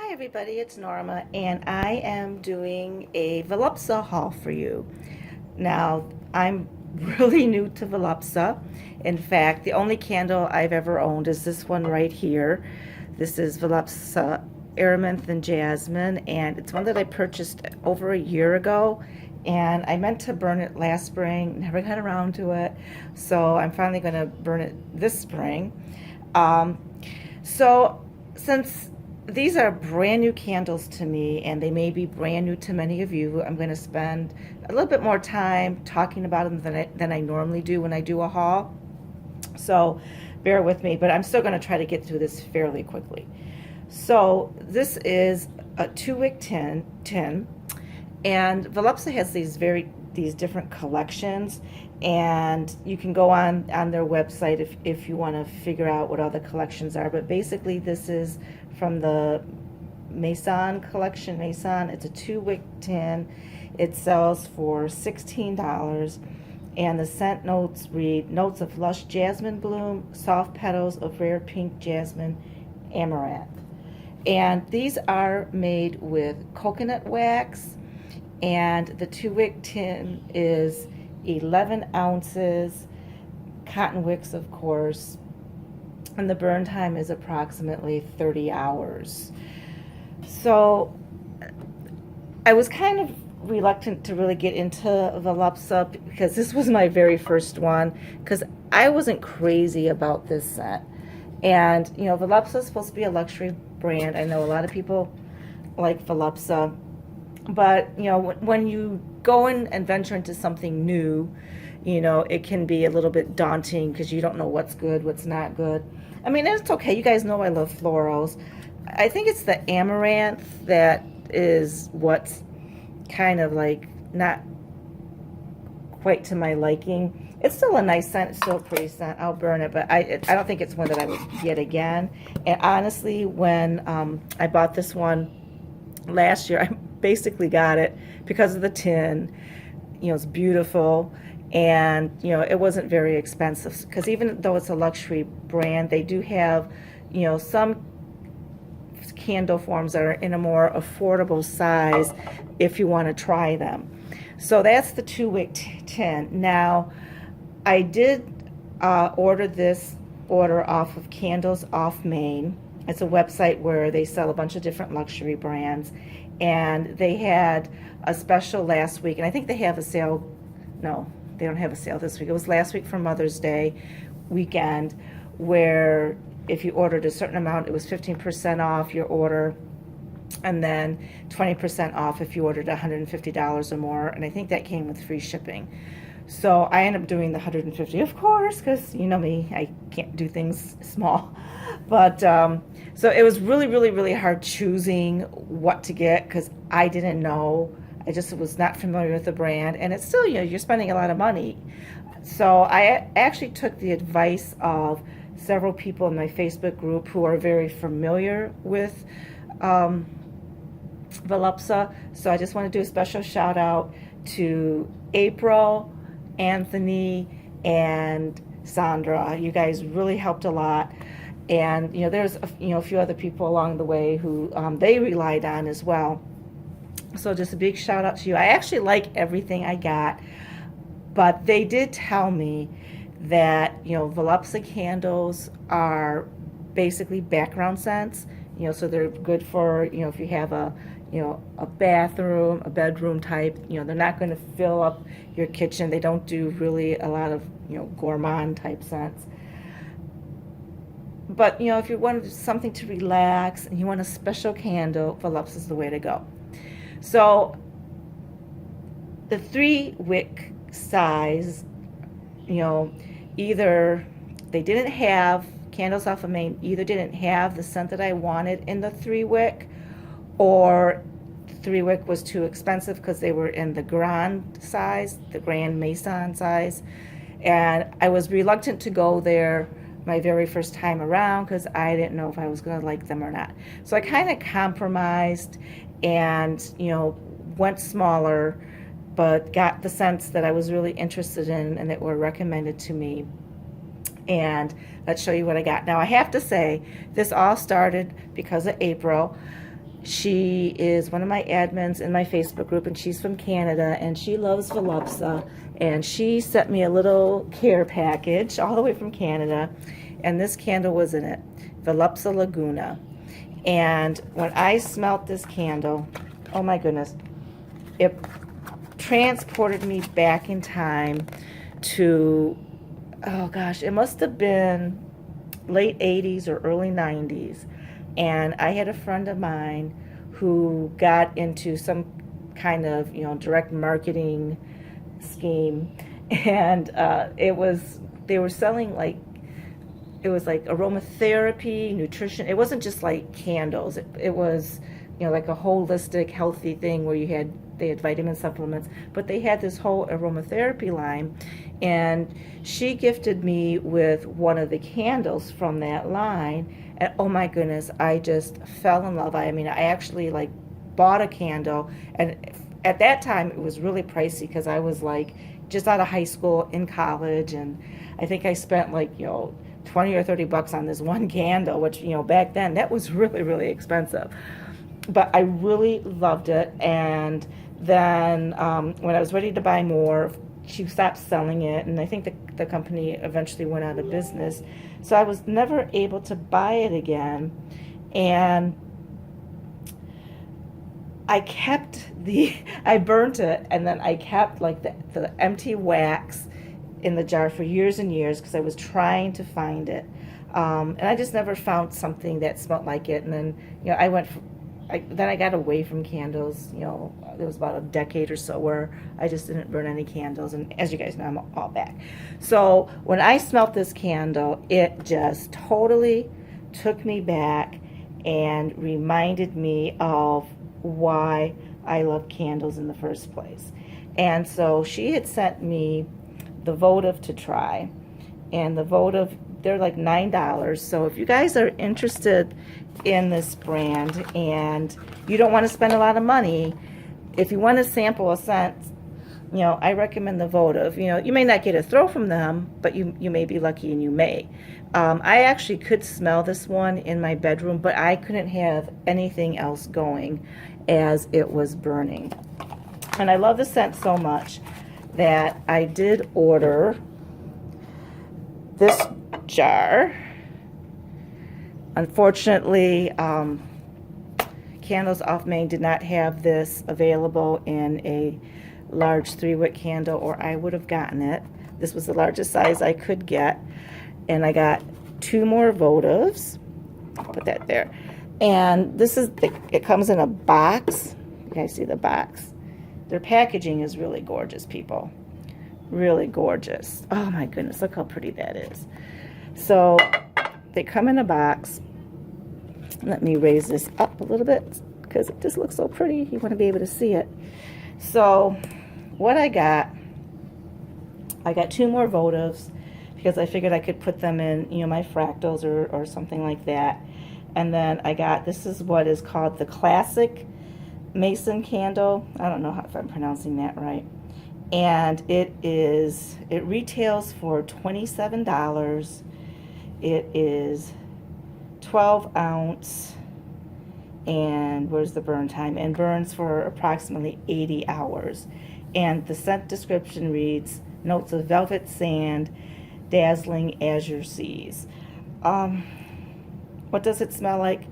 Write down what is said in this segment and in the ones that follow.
Hi everybody, it's Norma and I am doing a Volupsa haul for you. Now, I'm really new to Volupsa. In fact, the only candle I've ever owned is this one right here. This is Volupsa Aromanth and Jasmine, and it's one that I purchased over a year ago, and I meant to burn it last spring, never got around to it, so I'm finally going to burn it this spring. Um, so since these are brand new candles to me, and they may be brand new to many of you, I'm going to spend a little bit more time talking about them than I normally do when I do a haul. So bear with me, but I'm still going to try to get through this fairly quickly. So this is a 2-wick tin, and Volupsa has these different collections, and you can go on their website if you want to figure out what all the collections are. But basically, this is from the Maison collection. Maison, it's a 2-wick tin. It sells for $16, and the scent notes read: notes of lush jasmine bloom, soft petals of rare pink jasmine, amaranth. And these are made with coconut wax, and the 2-wick tin is 11 ounces, cotton wicks, of course, and the burn time is approximately 30 hours. So I was kind of reluctant to really get into Volupsa because this was my very first one, because I wasn't crazy about this scent. And, you know, Volupsa is supposed to be a luxury brand. I know a lot of people like Volupsa, but, you know, when you go in and venture into something new, you know, it can be a little bit daunting because you don't know what's good, what's not good. I mean, it's okay. You guys know I love florals. I think it's the amaranth that is what's kind of like not quite to my liking. It's still a nice scent. It's still a pretty scent. I'll burn it, but I don't think it's one that I would get again. And honestly, when I bought this one last year, I basically got it because of the tin. You know, it's beautiful, and you know, it wasn't very expensive, because even though it's a luxury brand, they do have, you know, some candle forms that are in a more affordable size if you want to try them. So that's the 2-wick tin. Now, I did order off of Candles Off Main. It's a website where they sell a bunch of different luxury brands, and they had a special last week, and I think they have a sale. No, they don't have a sale this week. It was last week for Mother's Day weekend, where if you ordered a certain amount, it was 15% off your order, and then 20% off if you ordered $150 or more, and I think that came with free shipping. So I ended up doing the 150, of course, because you know me, I can't do things small. But so it was really, really, really hard choosing what to get, because I didn't know. I just was not familiar with the brand, and it's still, you know, you're spending a lot of money. So I actually took the advice of several people in my Facebook group who are very familiar with Volupsa. So I just want to do a special shout out to April, Anthony, and Sandra. You guys really helped a lot. And, you know, there's a few other people along the way who they relied on as well. So just a big shout out to you. I actually like everything I got, but they did tell me that, you know, Volupsa candles are basically background scents, you know, so they're good for, you know, if you have a, you know, a bathroom, a bedroom type, you know, they're not going to fill up your kitchen. They don't do really a lot of, you know, gourmand type scents. But, you know, if you want something to relax and you want a special candle, Volupsa is the way to go. So the 3-wick size, you know, either they didn't have, Candles Off of Main either didn't have the scent that I wanted in the 3-wick, or the 3-wick was too expensive because they were in the Grand size, the Grand Maison size. And I was reluctant to go there my very first time around because I didn't know if I was going to like them or not. So I kind of compromised and, you know, went smaller, but got the scents that I was really interested in and that were recommended to me. And let's show you what I got. Now, I have to say, this all started because of April. She is one of my admins in my Facebook group, and she's from Canada, and she loves Voluspa, and she sent me a little care package all the way from Canada, and this candle was in it, Voluspa Laguna. And when I smelt this candle, oh my goodness, it transported me back in time to, oh gosh, it must have been late 80s or early 90s. And I had a friend of mine who got into some kind of, direct marketing scheme. And they were selling it was like aromatherapy, nutrition. It wasn't just like candles. It was, like a holistic, healthy thing where they had vitamin supplements, but they had this whole aromatherapy line. And she gifted me with one of the candles from that line. And oh my goodness, I just fell in love. I mean, I actually bought a candle, and at that time it was really pricey because I was just out of high school, in college, and I think I spent 20 or 30 bucks on this one candle, which, back then that was really, really expensive. But I really loved it. And then when I was ready to buy more, she stopped selling it, and I think the company eventually went out of business. So I was never able to buy it again. And I I burnt it, and then I kept the empty wax in the jar for years and years because I was trying to find it. And I just never found something that smelled like it. And then, then I got away from candles. It was about a decade or so where I just didn't burn any candles. And as you guys know, I'm all back. So when I smelt this candle, it just totally took me back and reminded me of why I love candles in the first place. And so she had sent me the votive to try. And the votive, they're like $9. So if you guys are interested in this brand and you don't want to spend a lot of money, if you want to sample a scent, I recommend the votive. You may not get a throw from them, but you may be lucky, and you may. I actually could smell this one in my bedroom, but I couldn't have anything else going as it was burning. And I love the scent so much that I did order this jar. Unfortunately, Candles Off Main did not have this available in a large 3-wick candle, or I would have gotten it. This was the largest size I could get, and I got 2 more votives. Put that there. And this is it comes in a box. You guys see the box? Their packaging is really gorgeous, people. Really gorgeous. Oh my goodness, look how pretty that is. So they come in a box. Let me raise this up a little bit because it just looks so pretty. You want to be able to see it. So what I got 2 more votives because I figured I could put them in, my fractals or something like that. And then I got, this is what is called the Classic Maison candle. I don't know if I'm pronouncing that right. And it retails for $27. It is 12 ounce, and where's the burn time? And burns for approximately 80 hours. And the scent description reads, notes of velvet sand, dazzling azure seas. What does it smell like?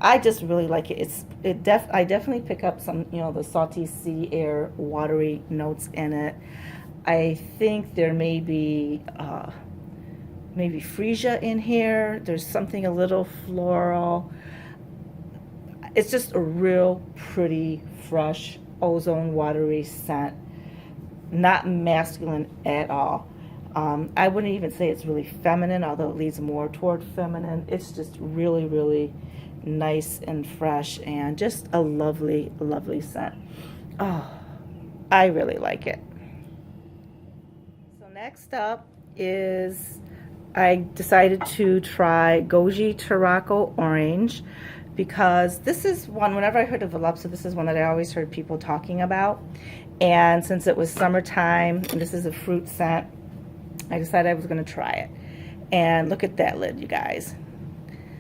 I just really like it. I definitely pick up some, the salty sea air, watery notes in it. I think there may be maybe freesia in here. There's something a little floral. It's just a real pretty, fresh, ozone watery scent. Not masculine at all. I wouldn't even say it's really feminine, although it leads more toward feminine. It's just really, really nice and fresh, and just a lovely, lovely scent. Oh, I really like it. So next up is, I decided to try Goji Tarocco Orange, because this is one, whenever I heard of Voluspa, this is one that I always heard people talking about. And since it was summertime, and this is a fruit scent, I decided I was going to try it. And look at that lid, you guys.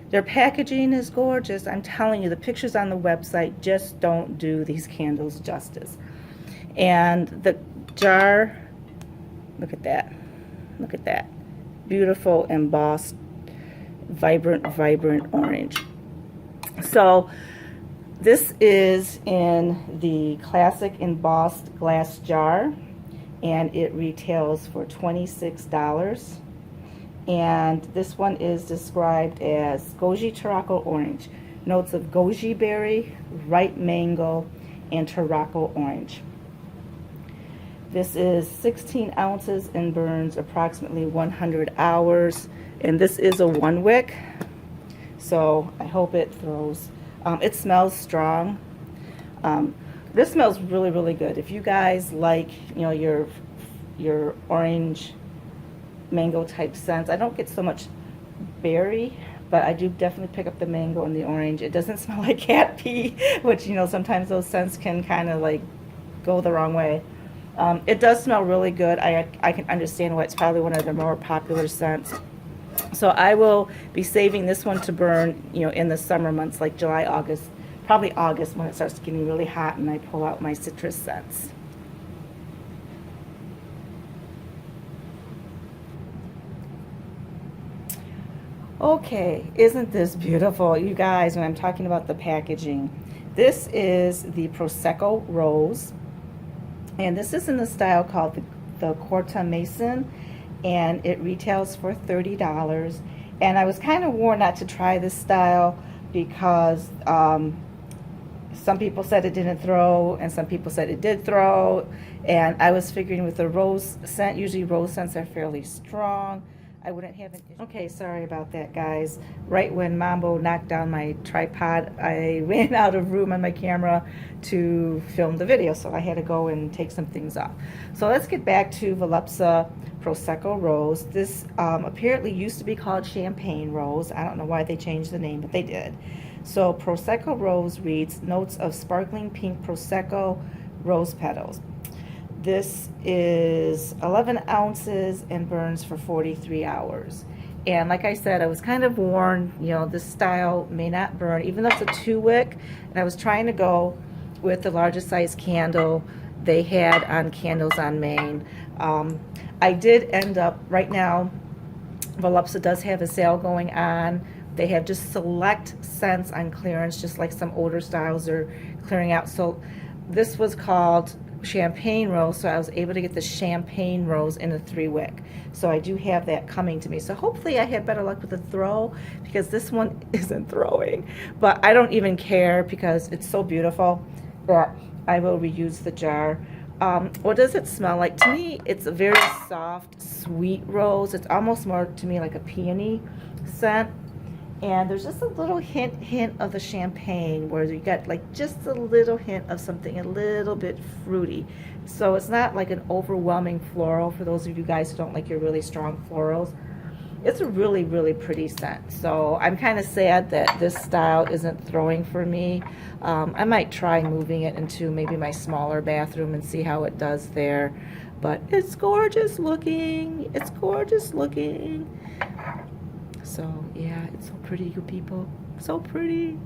Their packaging is gorgeous. I'm telling you, the pictures on the website just don't do these candles justice. And the jar, look at that. Look at that. Beautiful embossed, vibrant orange. So this is in the classic embossed glass jar, and it retails for $26. And this one is described as Goji Tarocco orange. Notes of goji berry, ripe mango, and Tarocco orange. This is 16 ounces and burns approximately 100 hours. And this is a 1 wick, so I hope it throws. It smells strong. This smells really, really good. If you guys like, you know, your orange mango type scents, I don't get so much berry, but I do definitely pick up the mango and the orange. It doesn't smell like cat pee, which, you know, sometimes those scents can kind of like go the wrong way. It does smell really good. I can understand why it's probably one of the more popular scents. So I will be saving this one to burn, you know, in the summer months like July, August, probably August when it starts getting really hot and I pull out my citrus scents. Okay, isn't this beautiful? You guys, when I'm talking about the packaging, this is the Prosecco Rose, and this is in the style called the Corta Maison, and it retails for $30. And I was kind of warned not to try this style because some people said it didn't throw and some people said it did throw, and I was figuring with the rose scent, usually rose scents are fairly strong, I wouldn't have an issue. Okay, sorry about that, guys. Right when Mambo knocked down my tripod, I ran out of room on my camera to film the video, so I had to go and take some things off. So let's get back to Voluspa Prosecco Rose. This apparently used to be called Champagne Rose. I don't know why they changed the name, but they did. So Prosecco Rose reads, notes of sparkling pink Prosecco rose petals. This is 11 ounces and burns for 43 hours. And like I said, I was kind of warned, you know, this style may not burn, even though it's a 2 wick. And I was trying to go with the largest size candle they had on Candles on Main. I did end up, right now, Voluspa does have a sale going on. They have just select scents on clearance, just like some older styles are clearing out. So this was called Champagne Rose, so I was able to get the Champagne Rose in a 3 wick. So I do have that coming to me. So hopefully I have better luck with the throw, because this one isn't throwing. But I don't even care because it's so beautiful that I will reuse the jar. What does it smell like? To me, it's a very soft, sweet rose. It's almost more to me like a peony scent. And there's just a little hint of the champagne, where you got like just a little hint of something a little bit fruity. So it's not like an overwhelming floral for those of you guys who don't like your really strong florals. It's a really, really pretty scent. So I'm kind of sad that this style isn't throwing for me. I might try moving it into maybe my smaller bathroom and see how it does there. But it's gorgeous looking. It's gorgeous looking. So yeah, it's so pretty, you people. So pretty.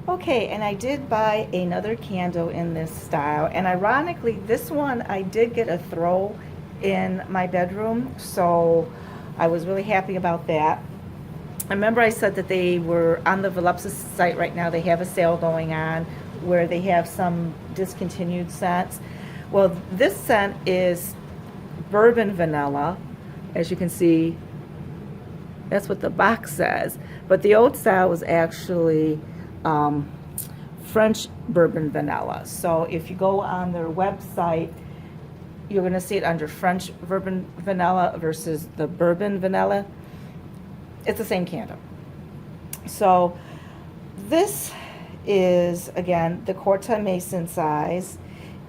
Okay, and I did buy another candle in this style. And ironically, this one I did get a throw in my bedroom. So I was really happy about that. I remember I said that they were on the Voluspa site right now. They have a sale going on where they have some discontinued scents. Well, this scent is Bourbon Vanilla. As you can see, that's what the box says. But the old style was actually French Bourbon Vanilla. So if you go on their website, you're going to see it under French Bourbon Vanilla versus the Bourbon Vanilla. It's the same candle. So this is, again, the Corta Maison size.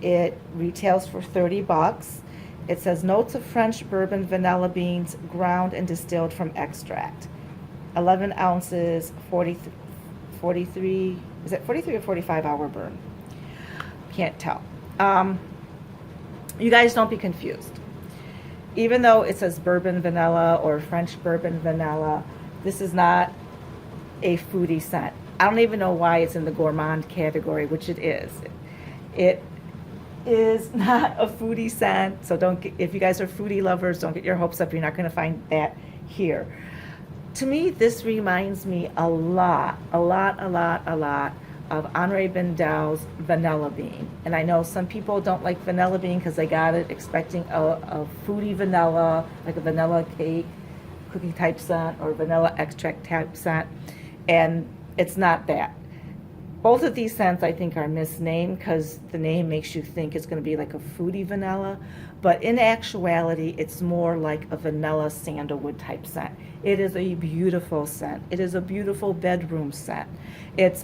It retails for $30. It says notes of French bourbon vanilla beans ground and distilled from extract. 11 ounces, 43, is it 43 or 45 hour burn? Can't tell. You guys don't be confused. Even though it says bourbon vanilla or French bourbon vanilla, This is not a foodie scent. I don't even know why it's in the gourmand category, which it is. It is not a foodie scent, so don't get, if you guys are foodie lovers, don't get your hopes up. You're not going to find that here. To me, this reminds me a lot of Henri Bendel's Vanilla Bean. And I know some people don't like Vanilla Bean because they got it expecting a foodie vanilla, like a vanilla cake, cookie type scent, or vanilla extract type scent. And it's not that. Both of these scents, I think, are misnamed because the name makes you think it's going to be like a foodie vanilla. But in actuality, it's more like a vanilla sandalwood type scent. It is a beautiful scent. It is a beautiful bedroom scent. It's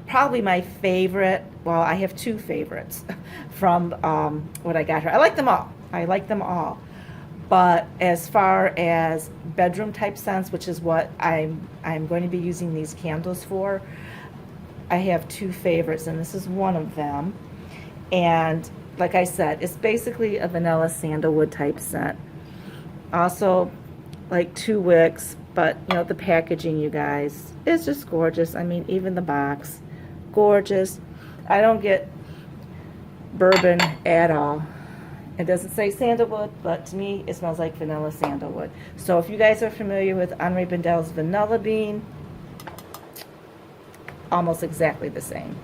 probably my favorite. Well, I have two favorites from what I got here. I like them all. I like them all. But as far as bedroom type scents, which is what I'm going to be using these candles for, I have two favorites, and this is one of them. And like I said, it's basically a vanilla sandalwood type scent. Also, like 2 wicks, but you know, the packaging, you guys, is just gorgeous. I mean, even the box, gorgeous. I don't get bourbon at all. It doesn't say sandalwood, but to me, it smells like vanilla sandalwood. So if you guys are familiar with Henri Bendel's Vanilla Bean, almost exactly the same.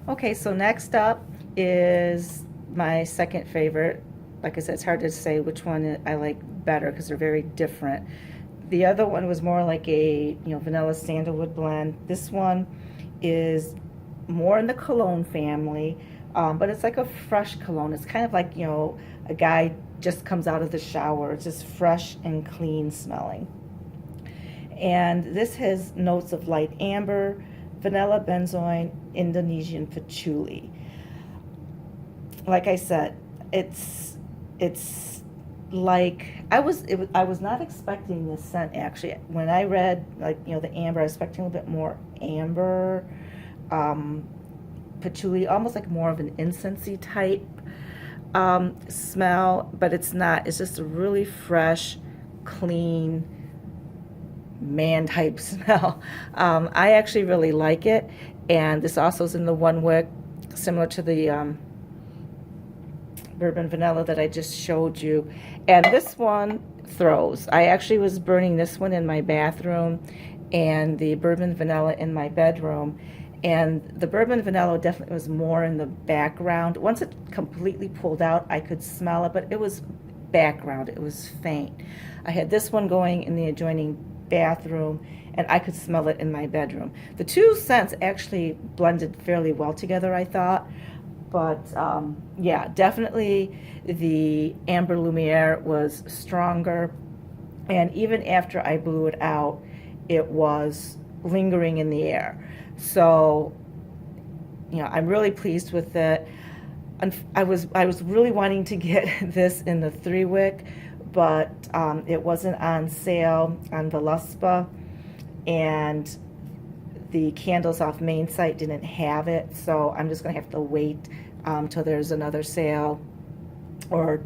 Okay, so next up is my second favorite. Like I said, it's hard to say which one I like better because they're very different. The other one was more like a vanilla sandalwood blend. This one is more in the cologne family, but it's like a fresh cologne. It's kind of like, a guy just comes out of the shower. It's just fresh and clean smelling. And this has notes of light amber, vanilla benzoin, Indonesian patchouli. Like I said, it's like I was not expecting this scent actually. When I read the amber, I was expecting a little bit more amber, patchouli, almost like more of an incensey type smell, but it's not. It's just a really fresh, clean, man type smell. I actually really like it, and this also is in the 1 wick, similar to the Bourbon Vanilla that I just showed you. And this one throws. I actually was burning this one in my bathroom and the Bourbon Vanilla in my bedroom. And the Bourbon Vanilla definitely was more in the background. Once it completely pulled out, I could smell it, but it was background. It was faint. I had this one going in the adjoining bathroom, and I could smell it in my bedroom. The two scents actually blended fairly well together, I thought. But yeah, definitely the Amber Lumiere was stronger. And even after I blew it out, it was lingering in the air. So, I'm really pleased with it. I was really wanting to get this in the 3 wick, but it wasn't on sale on Voluspa, and the candles off main site didn't have it, so I'm just going to have to wait till there's another sale, or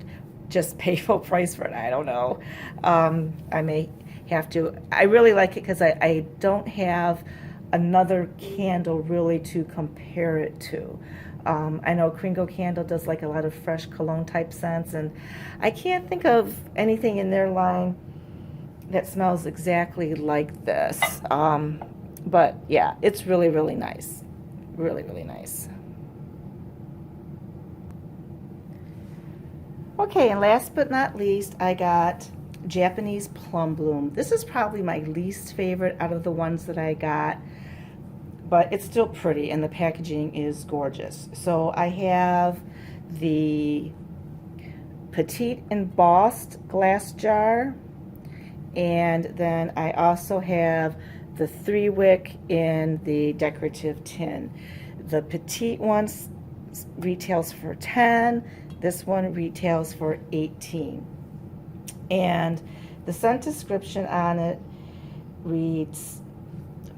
just pay full price for it. I don't know. I may have to. I really like it because I don't have another candle really to compare it to. I know Kringle Candle does like a lot of fresh cologne type scents, and I can't think of anything in their line that smells exactly like this. But yeah, it's really, really nice. Really, really nice. Okay, and last but not least, I got Japanese Plum Bloom. This is probably my least favorite out of the ones that I got, but it's still pretty, and the packaging is gorgeous. So I have the petite embossed glass jar, and then I also have the 3 wick in the decorative tin. The petite one retails for 10. This one retails for 18. And the scent description on it reads,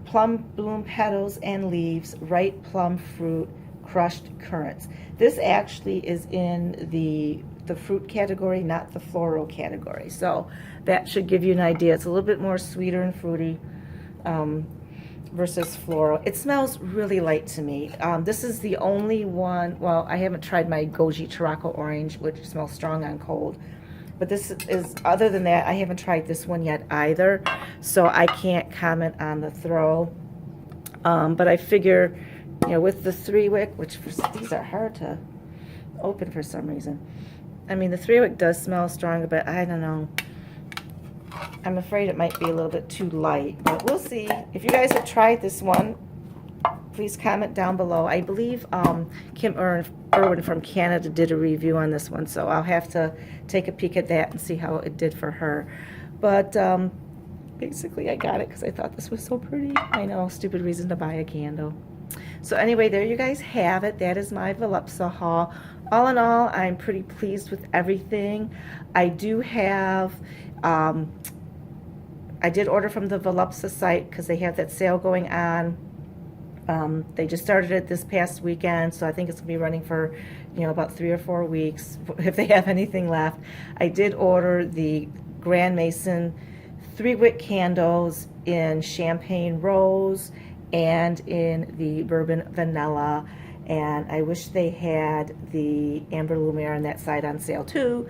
plum bloom petals and leaves, ripe plum fruit, crushed currants. This actually is in the the fruit category, not the floral category. So that should give you an idea. It's a little bit more sweeter and fruity versus floral. It smells really light to me. This is the only one, well, I haven't tried my Goji Tarocco Orange, which smells strong on cold. But this is, other than that, I haven't tried this one yet either. So I can't comment on the throw. But I figure, you know, with the 3-wick, which these are hard to open for some reason. I mean, the 3-wick does smell stronger, but I don't know. I'm afraid it might be a little bit too light, but we'll see. If you guys have tried this one, please comment down below. I believe Kim Irwin from Canada did a review on this one, so I'll have to take a peek at that and see how it did for her. But basically, I got it because I thought this was so pretty. I know, stupid reason to buy a candle. So anyway, there you guys have it. That is my Voluspa haul. All in all, I'm pretty pleased with everything. I do have, I did order from the Voluspa site because they have that sale going on. They just started it this past weekend, so I think it's going to be running for, you know, about 3 or 4 weeks, if they have anything left. I did order the Grand Maison 3-wick candles in Champagne Rose and in the Bourbon Vanilla, and I wish they had the Amber Lumiere on that side on sale too,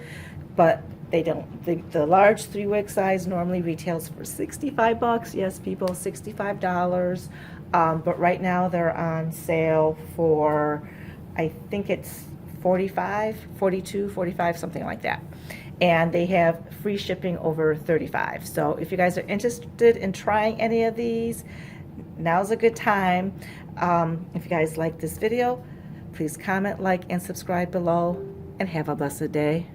but they don't. The large 3-wick size normally retails for 65 bucks. Yes, people, $65. But right now they're on sale for, I think it's 45, 42, 45, something like that. And they have free shipping over 35. So if you guys are interested in trying any of these, now's a good time. If you guys like this video, please comment, like, and subscribe below, and have a blessed day.